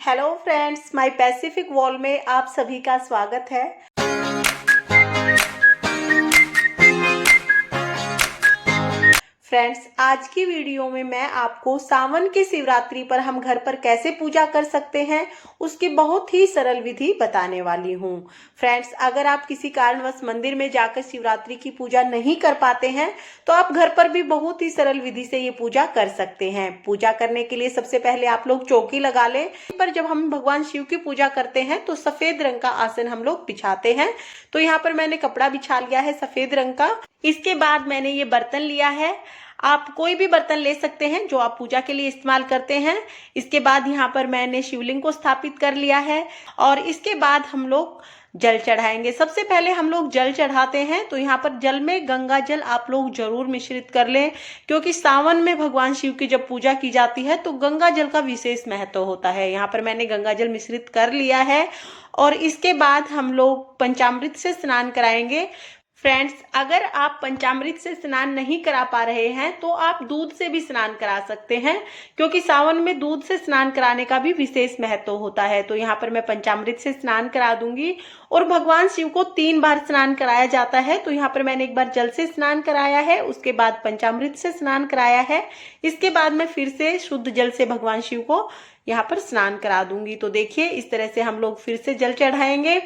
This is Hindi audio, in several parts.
Hello friends, my Pacific wall में आप सभी का स्वागत है। फ्रेंड्स, आज की वीडियो में मैं आपको सावन की शिवरात्रि पर हम घर पर कैसे पूजा कर सकते हैं उसकी बहुत ही सरल विधि बताने वाली हूँ। फ्रेंड्स, अगर आप किसी कारणवश मंदिर में जाकर शिवरात्रि की पूजा नहीं कर पाते हैं तो आप घर पर भी बहुत ही सरल विधि से ये पूजा कर सकते हैं। पूजा करने के लिए सबसे पहले आप लोग चौकी लगा लें। पर जब हम भगवान शिव की पूजा करते हैं तो सफेद रंग का आसन हम लोग बिछाते हैं। तो यहाँ पर मैंने कपड़ा बिछा लिया है सफेद रंग का। इसके बाद मैंने ये बर्तन लिया है। आप कोई भी बर्तन ले सकते हैं जो आप पूजा के लिए इस्तेमाल करते हैं। इसके बाद यहाँ पर मैंने शिवलिंग को स्थापित कर लिया है और इसके बाद हम लोग जल चढ़ाएंगे। सबसे पहले हम लोग जल चढ़ाते हैं तो यहाँ पर जल में गंगा जल आप लोग जरूर मिश्रित कर लें, क्योंकि सावन में भगवान शिव की जब पूजा की जाती है तो गंगा जल का विशेष महत्व होता है। यहाँ पर मैंने गंगा जल मिश्रित कर लिया है और इसके बाद हम लोग पंचामृत से स्नान कराएंगे। फ्रेंड्स, अगर आप पंचामृत से स्नान नहीं करा पा रहे हैं तो आप दूध से भी स्नान करा सकते हैं, क्योंकि सावन में दूध से स्नान कराने का भी विशेष महत्व होता है। तो यहाँ पर मैं पंचामृत से स्नान करा दूंगी और भगवान शिव को 3 बार स्नान कराया जाता है। तो यहाँ पर मैंने एक बार जल से स्नान कराया है, उसके बाद पंचामृत से स्नान कराया है, इसके बाद मैं फिर से शुद्ध जल से भगवान शिव को यहाँ पर स्नान करा दूंगी। तो देखिए, इस तरह से हम लोग फिर से जल चढ़ाएंगे।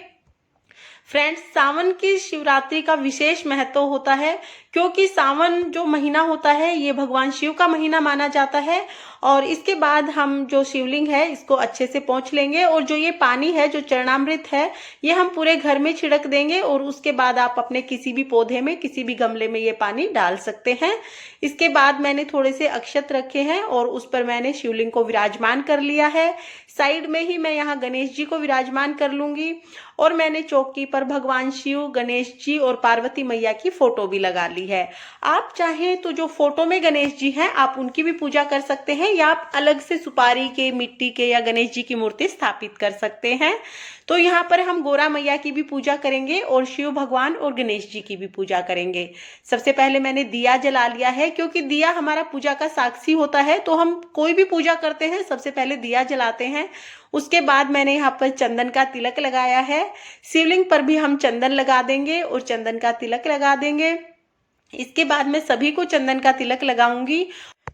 फ्रेंड्स, सावन की शिवरात्रि का विशेष महत्व होता है, क्योंकि सावन जो महीना होता है ये भगवान शिव का महीना माना जाता है। और इसके बाद हम जो शिवलिंग है इसको अच्छे से पोंछ लेंगे और जो ये पानी है, जो चरणामृत है, ये हम पूरे घर में छिड़क देंगे और उसके बाद आप अपने किसी भी पौधे में, किसी भी गमले में ये पानी डाल सकते हैं। इसके बाद मैंने थोड़े से अक्षत रखे हैं और उस पर मैंने शिवलिंग को विराजमान कर लिया है। साइड में ही मैं यहाँ गणेश जी को विराजमान कर लूंगी और मैंने चौकी पर भगवान शिव, गणेश जी और पार्वती मैया की फोटो भी लगा ली है। आप चाहें तो जो फोटो में गणेश जी हैं आप उनकी भी पूजा कर सकते हैं, या आप अलग से सुपारी के, मिट्टी के या गणेश जी की मूर्ति स्थापित कर सकते हैं। तो यहाँ पर हम गोरा मैया की भी पूजा करेंगे और शिव भगवान और गणेश जी की भी पूजा करेंगे। सबसे पहले मैंने दिया जला लिया है, क्योंकि दिया हमारा पूजा का साक्षी होता है। तो हम कोई भी पूजा करते हैं सबसे पहले दिया जलाते हैं। उसके बाद मैंने यहाँ पर चंदन का तिलक लगाया है। शिवलिंग पर भी हम चंदन लगा देंगे और चंदन का तिलक लगा देंगे। इसके बाद मैं सभी को चंदन का तिलक लगाऊंगी।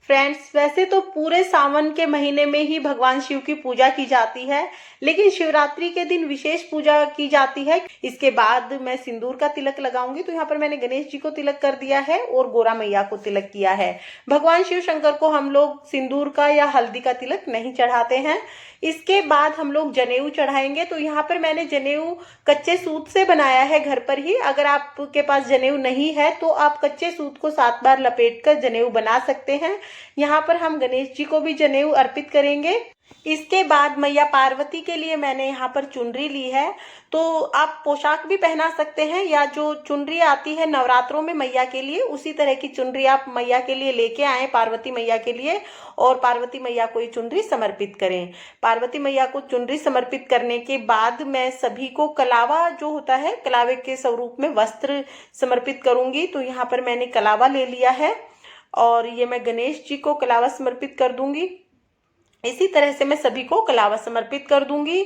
फ्रेंड्स, वैसे तो पूरे सावन के महीने में ही भगवान शिव की पूजा की जाती है, लेकिन शिवरात्रि के दिन विशेष पूजा की जाती है। इसके बाद मैं सिंदूर का तिलक लगाऊंगी। तो यहाँ पर मैंने गणेश जी को तिलक कर दिया है और गोरा मैया को तिलक किया है। भगवान शिव शंकर को हम लोग सिंदूर का या हल्दी का तिलक नहीं चढ़ाते हैं। इसके बाद हम लोग जनेऊ चढ़ाएंगे। तो यहाँ पर मैंने जनेऊ कच्चे सूत से बनाया है घर पर ही। अगर आपके पास जनेऊ नहीं है तो आप कच्चे सूत को 7 बार लपेट कर जनेऊ बना सकते हैं। यहाँ पर हम गणेश जी को भी जनेऊ अर्पित करेंगे। इसके बाद मैया पार्वती के लिए मैंने यहाँ पर चुनरी ली है। तो आप पोशाक भी पहना सकते हैं, या जो चुनरी आती है नवरात्रों में मैया के लिए, उसी तरह की चुनरी आप मैया के लिए लेके आए, पार्वती मैया के लिए, और पार्वती मैया को ये चुनरी समर्पित करें। पार्वती मैया को चुनरी समर्पित करने के बाद मैं सभी को कलावा जो होता है, कलावे के स्वरूप में वस्त्र समर्पित करूंगी। तो यहाँ पर मैंने कलावा ले लिया है और ये मैं गणेश जी को कलावा समर्पित कर दूंगी। इसी तरह से मैं सभी को कलावा समर्पित कर दूंगी।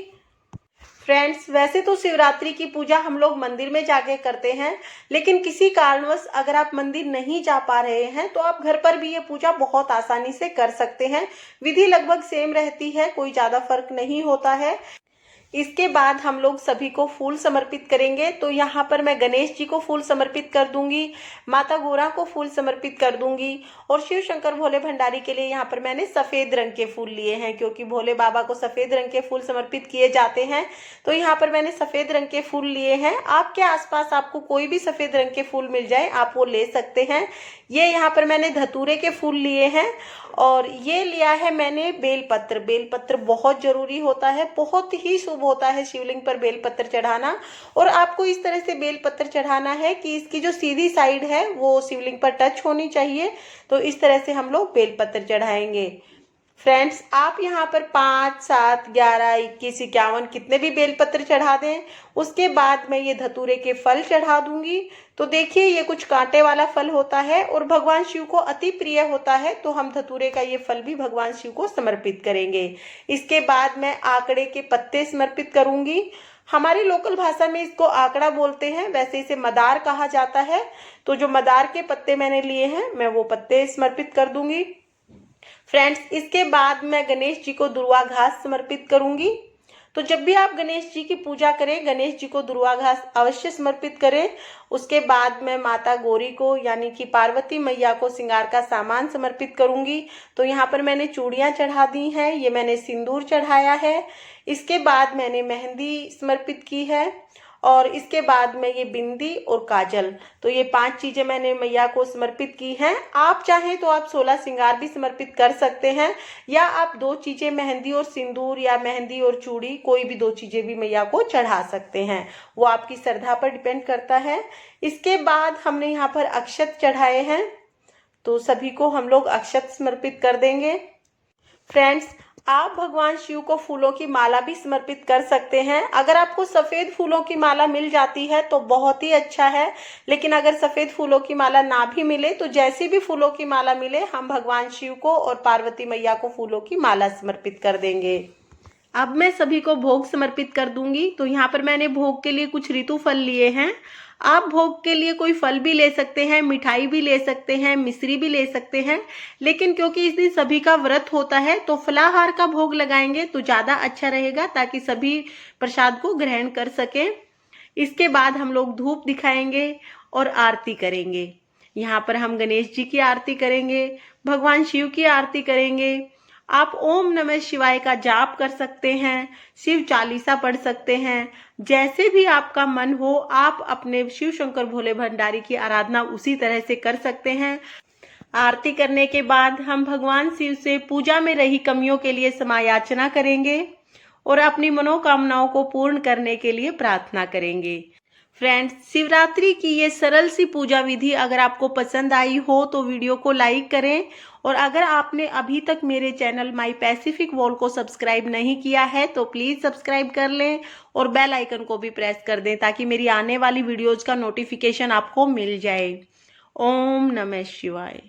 फ्रेंड्स, वैसे तो शिवरात्रि की पूजा हम लोग मंदिर में जाके करते हैं, लेकिन किसी कारणवश अगर आप मंदिर नहीं जा पा रहे हैं तो आप घर पर भी ये पूजा बहुत आसानी से कर सकते हैं। विधि लगभग सेम रहती है, कोई ज्यादा फर्क नहीं होता है। इसके बाद हम लोग सभी को फूल समर्पित करेंगे। तो यहाँ पर मैं गणेश जी को फूल समर्पित कर दूंगी, माता गोरा को फूल समर्पित कर दूंगी, और शिव शंकर भोले भंडारी के लिए यहाँ पर मैंने सफेद रंग के फूल लिए हैं, क्योंकि भोले बाबा को सफेद रंग के फूल समर्पित किए जाते हैं। तो यहाँ पर मैंने सफेद रंग के फूल लिए हैं। आपके आसपास आपको कोई भी सफेद रंग के फूल मिल जाए आप वो ले सकते हैं। ये यहाँ पर मैंने धतूरे के फूल लिए हैं और ये लिया है मैंने बेलपत्र। बेलपत्र बहुत जरूरी होता है, बहुत ही शुभ होता है शिवलिंग पर बेलपत्र चढ़ाना। और आपको इस तरह से बेलपत्र चढ़ाना है कि इसकी जो सीधी साइड है वो शिवलिंग पर टच होनी चाहिए। तो इस तरह से हम लोग बेलपत्र चढ़ाएंगे। फ्रेंड्स, आप यहाँ पर 5, 7, 11, 21, 51 कितने भी बेलपत्र चढ़ा दें। उसके बाद मैं ये धतूरे के फल चढ़ा दूंगी। तो देखिए, ये कुछ कांटे वाला फल होता है और भगवान शिव को अति प्रिय होता है, तो हम धतूरे का ये फल भी भगवान शिव को समर्पित करेंगे। इसके बाद मैं आंकड़े के पत्ते समर्पित करूंगी। हमारी लोकल भाषा में इसको आंकड़ा बोलते हैं, वैसे इसे मदार कहा जाता है। तो जो मदार के पत्ते मैंने लिए हैं, मैं वो पत्ते समर्पित कर दूंगी। फ्रेंड्स, इसके बाद मैं गणेश जी को दुर्वा घास समर्पित करूंगी। तो जब भी आप गणेश जी की पूजा करें, गणेश जी को दुर्वा घास अवश्य समर्पित करें। उसके बाद मैं माता गौरी को यानी कि पार्वती मैया को श्रृंगार का सामान समर्पित करूंगी। तो यहाँ पर मैंने चूड़ियाँ चढ़ा दी हैं, ये मैंने सिंदूर चढ़ाया है। इसके बाद मैंने मेहंदी समर्पित की है और इसके बाद में ये बिंदी और काजल, तो ये 5 चीजें मैंने मैया को समर्पित की हैं। आप चाहें तो आप 16 श्रृंगार भी समर्पित कर सकते हैं, या आप 2 चीजें मेहंदी और सिंदूर या मेहंदी और चूड़ी, कोई भी 2 चीजें भी मैया को चढ़ा सकते हैं। वो आपकी श्रद्धा पर डिपेंड करता है। इसके बाद हमने यहाँ पर अक्षत चढ़ाए हैं, तो सभी को हम लोग अक्षत समर्पित कर देंगे। फ्रेंड्स, आप भगवान शिव को फूलों की माला भी समर्पित कर सकते हैं। अगर आपको सफ़ेद फूलों की माला मिल जाती है तो बहुत ही अच्छा है, लेकिन अगर सफ़ेद फूलों की माला ना भी मिले तो जैसी भी फूलों की माला मिले, हम भगवान शिव को और पार्वती मैया को फूलों की माला समर्पित कर देंगे। अब मैं सभी को भोग समर्पित कर दूंगी। तो यहाँ पर मैंने भोग के लिए कुछ ऋतु फल लिए हैं। आप भोग के लिए कोई फल भी ले सकते हैं, मिठाई भी ले सकते हैं, मिश्री भी ले सकते हैं, लेकिन क्योंकि इस दिन सभी का व्रत होता है तो फलाहार का भोग लगाएंगे तो ज़्यादा अच्छा रहेगा, ताकि सभी प्रसाद को ग्रहण कर सकें। इसके बाद हम लोग धूप दिखाएंगे और आरती करेंगे। यहाँ पर हम गणेश जी की आरती करेंगे, भगवान शिव की आरती करेंगे। आप ओम नमः शिवाय का जाप कर सकते हैं, शिव चालीसा पढ़ सकते हैं। जैसे भी आपका मन हो, आप अपने शिव शंकर भोले भंडारी की आराधना उसी तरह से कर सकते हैं। आरती करने के बाद हम भगवान शिव से पूजा में रही कमियों के लिए समायाचना करेंगे और अपनी मनोकामनाओं को पूर्ण करने के लिए प्रार्थना करेंगे। फ्रेंड्स, शिवरात्रि की ये सरल सी पूजा विधि अगर आपको पसंद आई हो तो वीडियो को लाइक करें, और अगर आपने अभी तक मेरे चैनल माई पैसिफिक वॉल को सब्सक्राइब नहीं किया है तो प्लीज़ सब्सक्राइब कर लें और बेल आइकन को भी प्रेस कर दें, ताकि मेरी आने वाली वीडियोज़ का नोटिफिकेशन आपको मिल जाए। ओम नमः शिवाय।